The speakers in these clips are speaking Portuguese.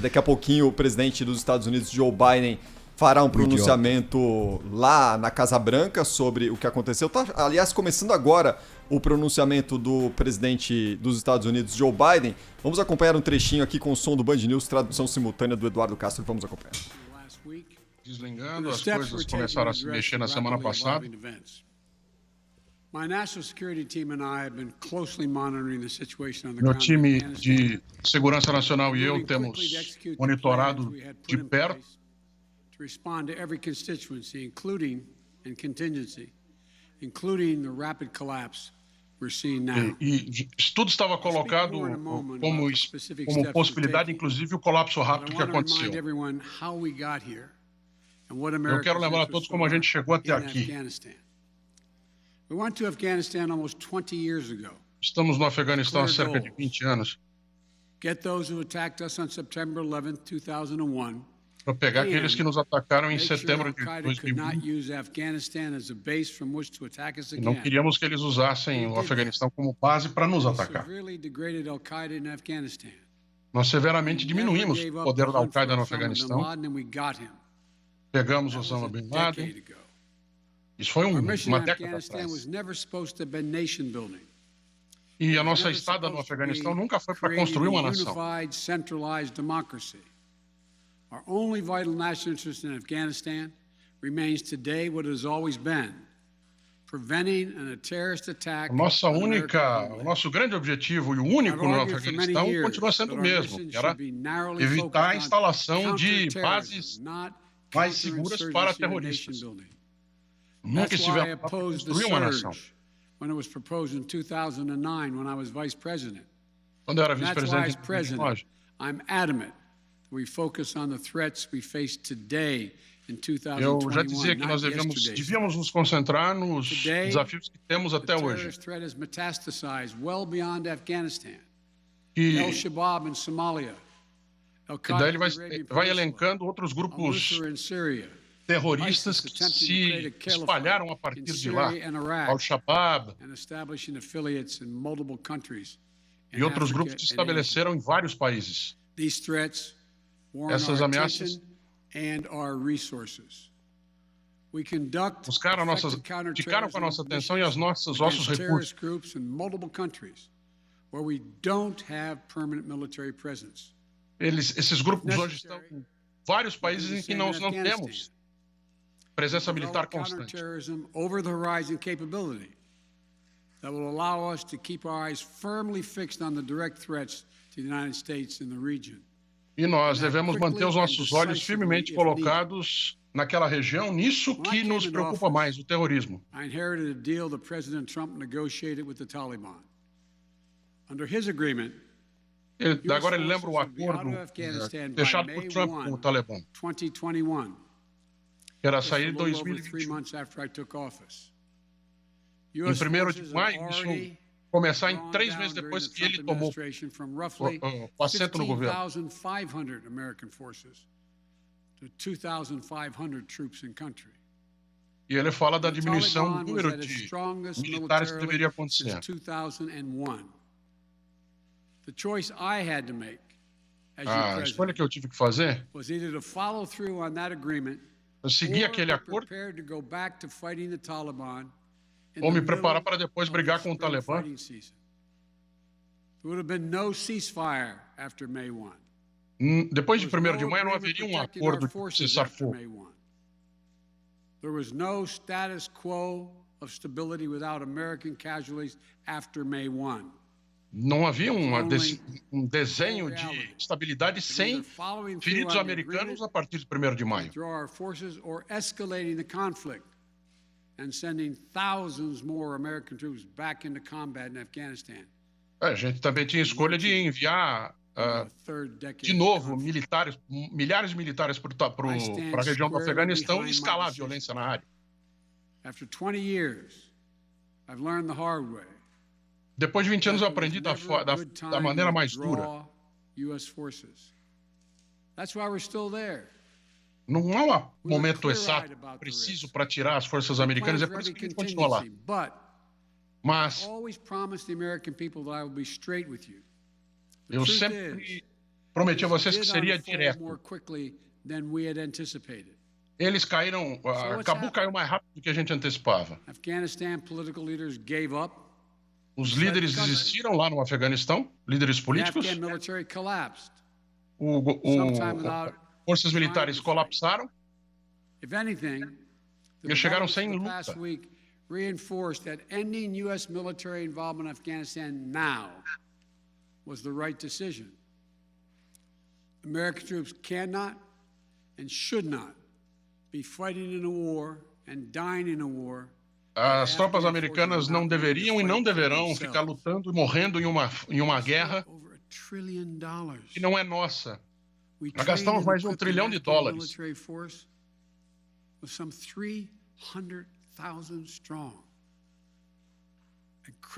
Daqui a pouquinho o presidente dos Estados Unidos, Joe Biden, fará um pronunciamento lá na Casa Branca sobre o que aconteceu. Tá, aliás, começando agora o pronunciamento do presidente dos Estados Unidos, Joe Biden. Vamos acompanhar um trechinho aqui com o som do Band News, tradução simultânea do Eduardo Castro. Vamos acompanhar. Deslingando, as coisas começaram a se mexer na semana passada. Meu time de segurança nacional e eu temos monitorado de perto e tudo estava colocado como possibilidade, inclusive o colapso rápido que aconteceu. Eu quero lembrar a todos como a gente chegou até aqui. Estamos no Afeganistão há cerca de 20 anos. Para pegar aqueles que nos atacaram em setembro de 2001. E não queríamos que eles usassem o Afeganistão como base para nos atacar. Nós severamente diminuímos o poder da Al-Qaeda no Afeganistão. Pegamos Osama Bin Laden. Isso foi uma década atrás. E a nossa estada no Afeganistão nunca foi para construir uma nação. Our only vital national interest in Afghanistan remains today what it has always been, preventing a terrorist attack. O nosso grande objetivo e o único no Afeganistão continua sendo o mesmo, que era evitar a instalação de bases mais seguras para terroristas. Nunca estivemos para construir uma nação. When it was proposed in 2009, when I was vice president. Quando eu era vice-presidente, I'm adamant we focus on the threats we face today in 2021. Eu já dizia que nós devíamos nos concentrar nos desafios que temos até hoje. The threat has metastasized well beyond Afghanistan. E Al-Shabaab in Somalia. daí ele vai elencando outros grupos terroristas que se espalharam a partir de lá. Al-Shabaab e outros grupos que se estabeleceram em vários países. Essas ameaças ficaram com a nossa atenção e os nossos recursos. Esses grupos hoje estão em vários países em que nós não temos presença militar constante. That will allow us to keep our eyes firmly fixed on the direct threats to the United States and the region. E nós devemos manter os nossos olhos firmemente colocados naquela região, nisso que nos preocupa mais, o terrorismo. I inherited a deal that President Trump negotiated with the Taliban. Under his agreement, agora ele lembra o acordo fechado por Trump com o Talibã. 2021. Que era sair em 2021. Em 1º de maio, isso começar em 3 meses depois que ele tomou o assento no governo. E ele fala da diminuição do número de militares que deveria acontecer. A escolha que eu tive que fazer foi seguir aquele acordo ou me preparar para depois brigar com o Talibã. Depois de 1º de maio não haveria um acordo de cessar-fogo. There was no status quo of stability without American casualties after May 1. Não havia um desenho de estabilidade sem feridos americanos a partir de 1º de maio. And sending thousands more American troops back into combat in Afghanistan. A gente também tinha a escolha de enviar de novo milhares de militares para a região do Afeganistão e escalar a violência na área. After 20 years, I've learned the hard way. Depois de 20 anos eu aprendi da maneira mais dura. That's why we're still there. Não há um momento exato, preciso para tirar as forças americanas, é por isso que a gente continua lá. Mas eu sempre prometi a vocês que seria direto. Eles caíram, Cabul caiu mais rápido do que a gente antecipava. Os líderes desistiram lá no Afeganistão, líderes políticos. Forças militares colapsaram. E chegaram sem luta. Reinforced that ending U.S. military involvement in Afghanistan now was the right decision. American troops cannot and should not be fighting in a war and dying in a war. As tropas americanas não deveriam e não deverão ficar lutando e morrendo em uma guerra que não é nossa. Nós gastamos mais de $1 trilhão.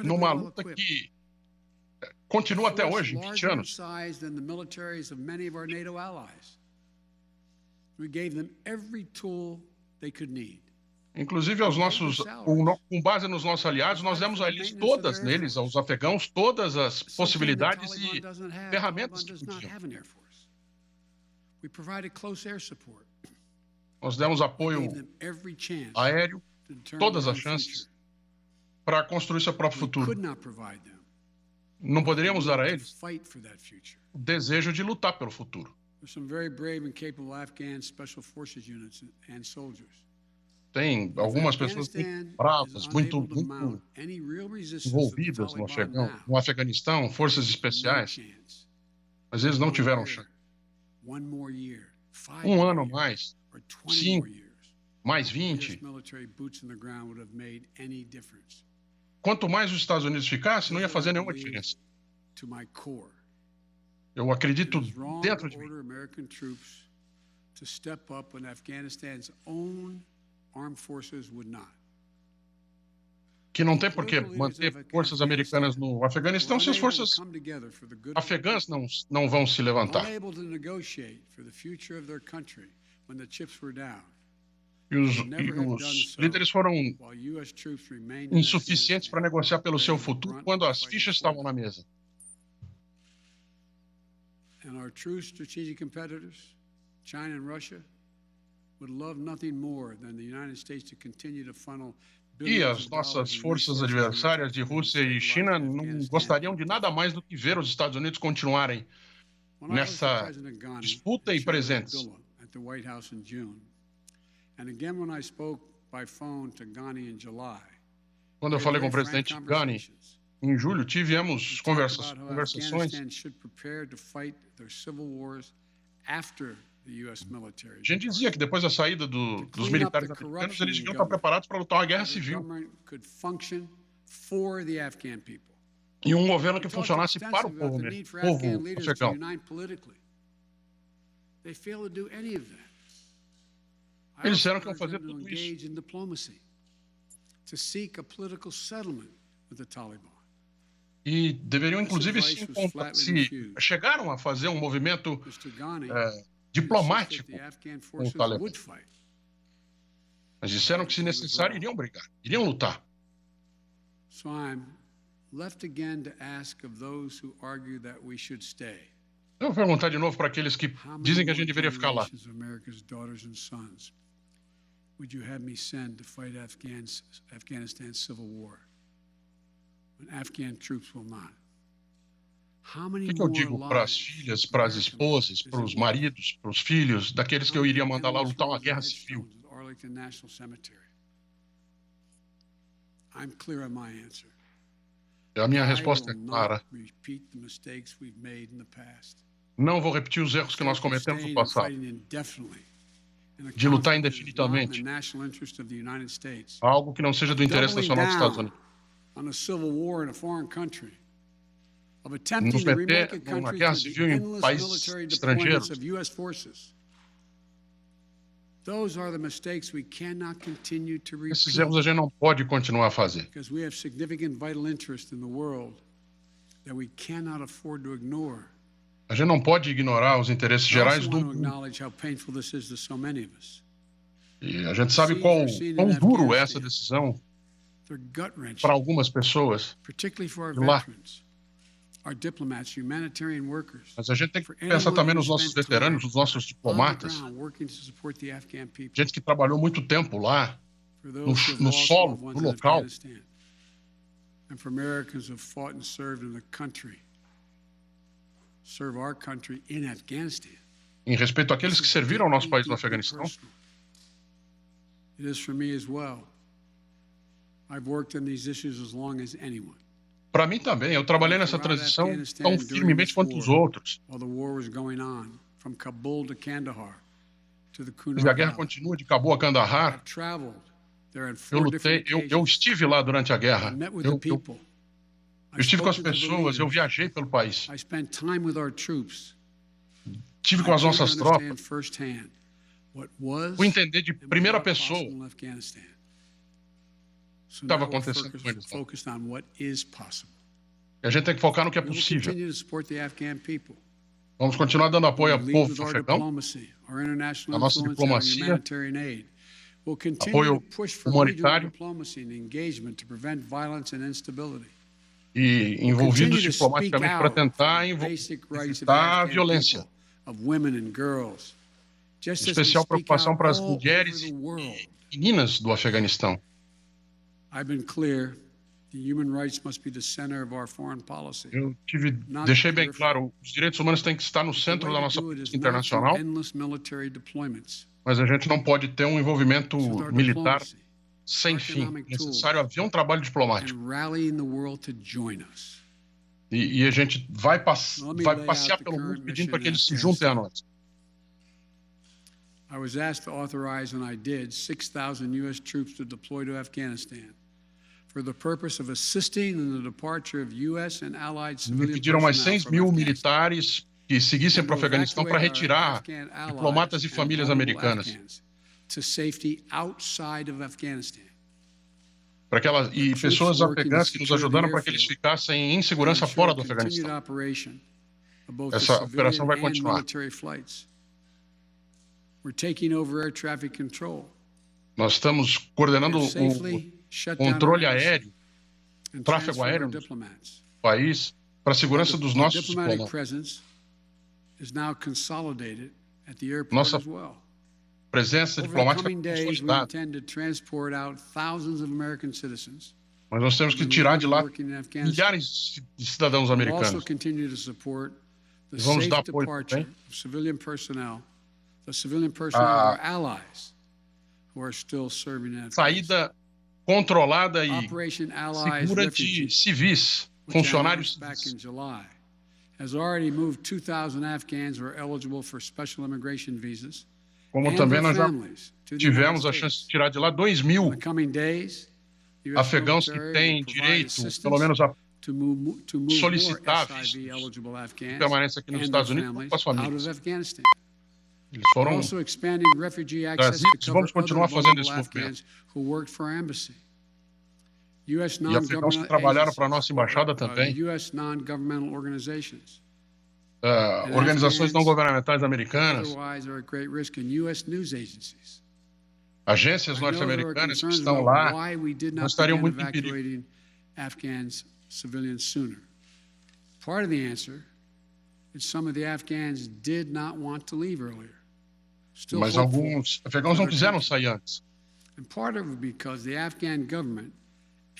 Numa luta que continua até hoje, 20 anos. Inclusive, com base nos nossos aliados, nós demos a eles todas, neles, aos afegãos, todas as possibilidades e ferramentas que podiam. Nós demos apoio aéreo, todas as chances, para construir seu próprio futuro. Não poderíamos dar a eles o desejo de lutar pelo futuro. Tem algumas pessoas muito bravas, muito envolvidas no Afeganistão, forças especiais, mas eles não tiveram chance. Um ano a mais, 5, mais 20. Quanto mais os Estados Unidos ficassem, não ia fazer nenhuma diferença. Eu acredito dentro de mim que não tem por que manter forças americanas no Afeganistão se as forças afegãs não vão se levantar. E os líderes foram insuficientes para negociar pelo seu futuro quando as fichas estavam na mesa. China and Russia would love nothing more than the United States to continue to funnel. E as nossas forças adversárias de Rússia e China não gostariam de nada mais do que ver os Estados Unidos continuarem nessa disputa e presentes. Quando eu falei com o presidente Ghani em julho, tivemos conversações. A gente dizia que depois da saída dos militares americanos, eles deviam estar preparados para lutar uma guerra civil. E um governo que funcionasse para o povo afegão. Eles disseram que iam fazer tudo isso. E deveriam, inclusive, se chegaram a fazer um movimento diplomático com o Talibã. Mas disseram que, se necessário, iriam brigar, iriam lutar. Eu vou perguntar de novo para aqueles que dizem que a gente deveria ficar lá. Would you have me send to fight Afghanistan's civil war when Afghan troops will not? O que eu digo para as filhas, para as esposas, para os maridos, para os filhos, daqueles que eu iria mandar lá lutar uma guerra civil? A minha resposta é clara. Não vou repetir os erros que nós cometemos no passado. De lutar indefinidamente algo que não seja do interesse nacional dos Estados Unidos. Nos meter numa guerra civil em países estrangeiros. Esses erros a gente não pode continuar a fazer. A gente não pode ignorar os interesses gerais do mundo. E a gente sabe quão duro é essa decisão para algumas pessoas de lá. Mas a gente tem que pensar também nos nossos veteranos, nos nossos diplomatas, gente que trabalhou muito tempo lá, no solo, no local. And for Americans who fought and served in the country, serve our country in Afghanistan. Em respeito àqueles que serviram ao nosso país no Afeganistão. It is for me as well. I've worked on these issues as long as anyone. Para mim também, eu trabalhei nessa transição tão firmemente quanto os outros. E a guerra continua de Cabul a Kandahar. Eu lutei, eu estive lá durante a guerra. Eu estive com as pessoas, eu viajei pelo país. Estive com as nossas tropas. Fui entender de primeira pessoa o que estava acontecendo com eles. E a gente tem que focar no que é possível. Vamos continuar dando apoio ao povo afegão, a nossa diplomacia, apoio humanitário e envolvidos diplomaticamente para tentar evitar a violência. Especial preocupação para as mulheres e meninas do Afeganistão. Eu deixei bem claro, os direitos humanos têm que estar no centro da nossa política internacional, mas a gente não pode ter um envolvimento militar sem fim. É necessário haver um trabalho diplomático. E a gente vai passear pelo mundo pedindo para que eles se juntem a nós. I was asked to authorize, and I did, 6,000 U.S. troops to deploy to Afghanistan for the purpose of assisting in the departure of U.S. and allied civilian personnel. Me pediram mais 6 mil militares que seguissem para o Afeganistão para retirar diplomatas e famílias americanas. To safety outside of Afghanistan. E pessoas afegãs que nos ajudaram para que eles ficassem em segurança fora do Afeganistão. Essa operação vai continuar. Nós estamos coordenando o controle aéreo, o tráfego aéreo no país para a segurança dos nossos diplomatas. Nossa presença diplomática é consolidada. Mas nós temos que tirar de lá milhares de cidadãos americanos. E vamos dar apoio também saída controlada e segura de civis, funcionários civis. Como também nós já tivemos a chance de tirar de lá 2.000 afegãos que têm direito, pelo menos a solicitar visto de permanência aqui nos Estados Unidos com as famílias. Eles foram trazidos, vamos continuar fazendo esse movimento. E afegãos que trabalharam para a nossa embaixada também. Organizações não governamentais americanas, agências norte-americanas que estão lá, não estariam muito em perigo. Part of the answer is some of the Afghans did not want to leave earlier. Mas alguns afegãos não quiseram sair antes. And part of it because the Afghan government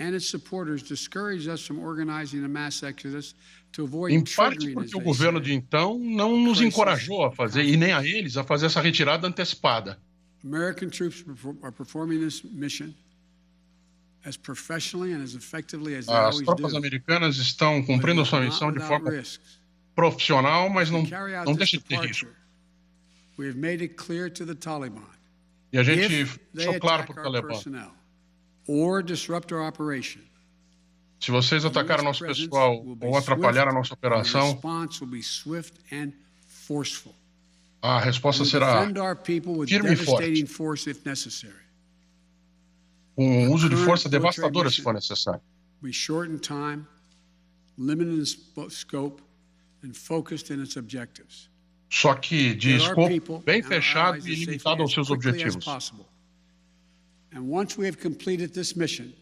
and its supporters discouraged us from organizing a mass exodus to avoid em parte porque o governo de então não nos encorajou a fazer, e nem a eles, a fazer essa retirada antecipada. American troops are performing this mission as professionally and as effectively as they always do. As tropas americanas estão cumprindo a sua missão de forma profissional, mas não deixa de ter risco. We have made it clear to the Taliban. E a gente deixou claro para o Talibã. Or disrupt our operation. Se vocês atacarem nosso pessoal ou atrapalhar a nossa operação, a resposta será firme e forte, com o uso de força devastadora se for necessário. Só que de escopo bem fechado e limitado aos seus objetivos. And once we have completed this mission,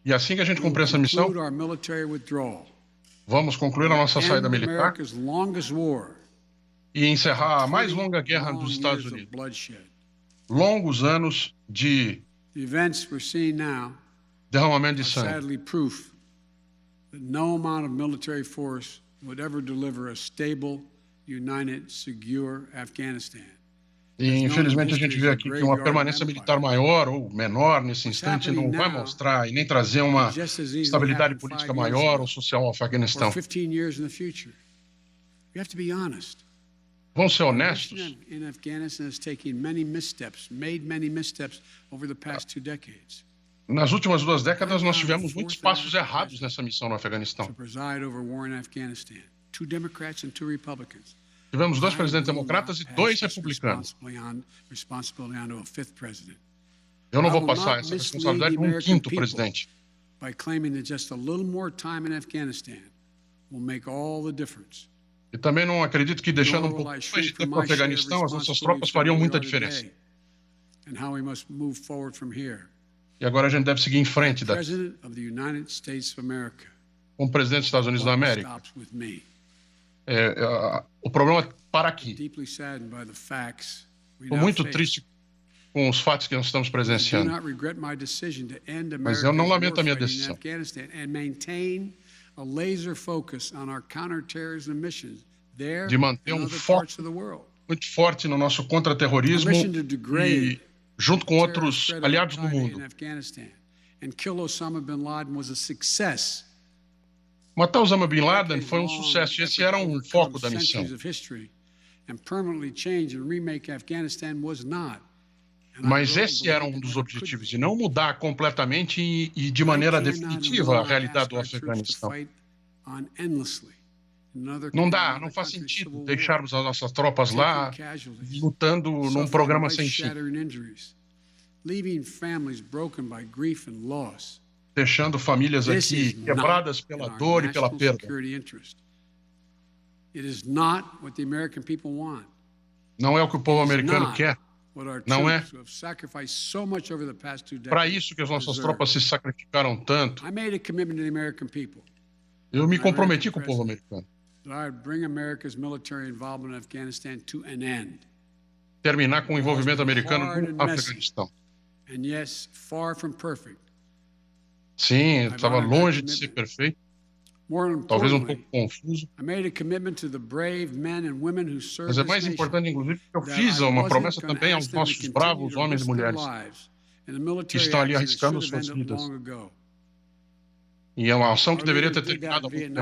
e assim que a gente cumprir essa missão, Vamos concluir a nossa saída militar e encerrar a mais longa guerra dos Estados Unidos. Longos anos de derramamento de sangue. No amount of military force would ever deliver a stable, united, secure Afghanistan. E, infelizmente, a gente vê aqui que uma permanência militar maior ou menor nesse instante não vai mostrar e nem trazer uma estabilidade política maior ou social ao Afeganistão. Vamos ser honestos. Nas últimas 2 décadas, nós tivemos muitos passos errados nessa missão no Afeganistão. Tivemos 2 presidentes democratas e 2 republicanos. Eu não vou passar essa responsabilidade para um 5º presidente. E também não acredito que deixando um pouco mais de tempo para o Afeganistão, as nossas tropas fariam muita diferença. E agora a gente deve seguir em frente daqui. Como presidente dos Estados Unidos da América. O problema para aqui. Estou muito triste com os fatos que nós estamos presenciando. Mas eu não lamento a minha decisão. De manter um foco muito forte no nosso contra-terrorismo e junto com outros aliados no mundo. Matar Osama Bin Laden foi um sucesso, e esse era um foco da missão. Mas esse era um dos objetivos, de não mudar completamente e de maneira definitiva a realidade do Afeganistão. Não faz sentido deixarmos as nossas tropas lá lutando num programa sem fim. Deixando famílias aqui quebradas pela dor e pela perda. Não é o que o povo americano quer. Não é. Para isso que as nossas tropas se sacrificaram tanto. Eu me comprometi com o povo americano. Terminar com o envolvimento americano no Afeganistão. Sim, estava longe de ser perfeito. Talvez um pouco confuso. Mas é mais importante, inclusive, que eu fiz uma promessa também aos nossos bravos homens e mulheres que estão ali arriscando suas vidas. E é uma ação que deveria ter terminado há muito tempo.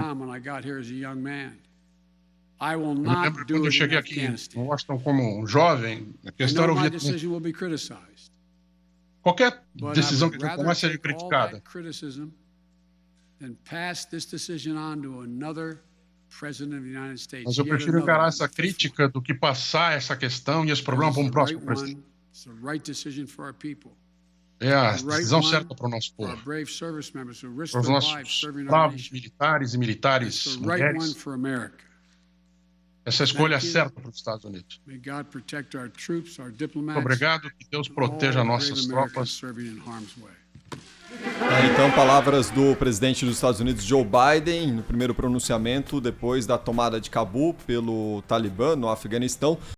Eu me lembro quando eu cheguei aqui em Washington como um jovem, a questão era o Vietnã. Qualquer decisão que a gente tomar seja criticada. Mas eu prefiro encarar essa crítica do que passar essa questão e esse problema para um próximo presidente. É a decisão certa para o nosso povo. Para os nossos bravos militares e militares mulheres. Essa escolha é certa para os Estados Unidos. Muito obrigado, que Deus proteja nossas tropas. Então, palavras do presidente dos Estados Unidos, Joe Biden, no primeiro pronunciamento depois da tomada de Cabul pelo Talibã no Afeganistão.